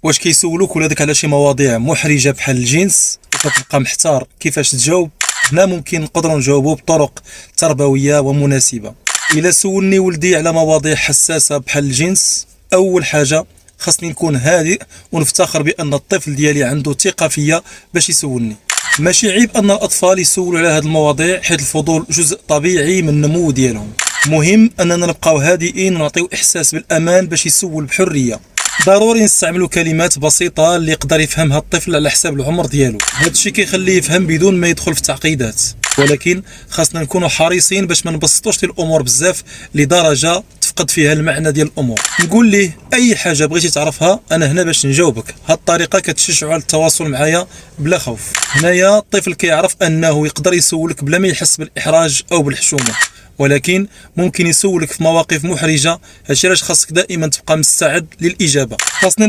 واش كيسولوك ولادك على شي مواضيع محرجه بحال الجنس وكتبقى محتار كيفاش تجاوب؟ هنا ممكن نقدروا نجاوبوا بطرق تربويه ومناسبه. الا سولني ولدي على مواضيع حساسه بحال الجنس، اول حاجه خاصني نكون هادئ ونفتخر بان الطفل ديالي عنده ثقه فيا باش يسولني. ماشي عيب ان الاطفال يسولوا على هذه المواضيع حيت الفضول جزء طبيعي من النمو ديالهم. مهم اننا نبقاو هادئين ونعطيو احساس بالامان باش يسول بحريه. ضروري نستعملوا كلمات بسيطه اللي يقدر يفهمها الطفل على حساب العمر ديالو. هذا الشيء كيخليه يفهم بدون ما يدخل في تعقيدات، ولكن خاصنا نكونوا حريصين باش ما نبسطوش الامور بزاف لدرجه تفقد فيها المعنى ديال الامور. نقول ليه اي حاجه بغيتي تعرفها انا هنا باش نجاوبك. هاد الطريقه كتشجعوا على التواصل معايا بلا خوف. هنايا الطفل كيعرف انه يقدر يسولك بلا ما يحس بالاحراج او بالحشومه، ولكن ممكن يسولك في مواقف محرجه. هادشي علاش خاصك دائما تبقى مستعد للاجابه. خاصني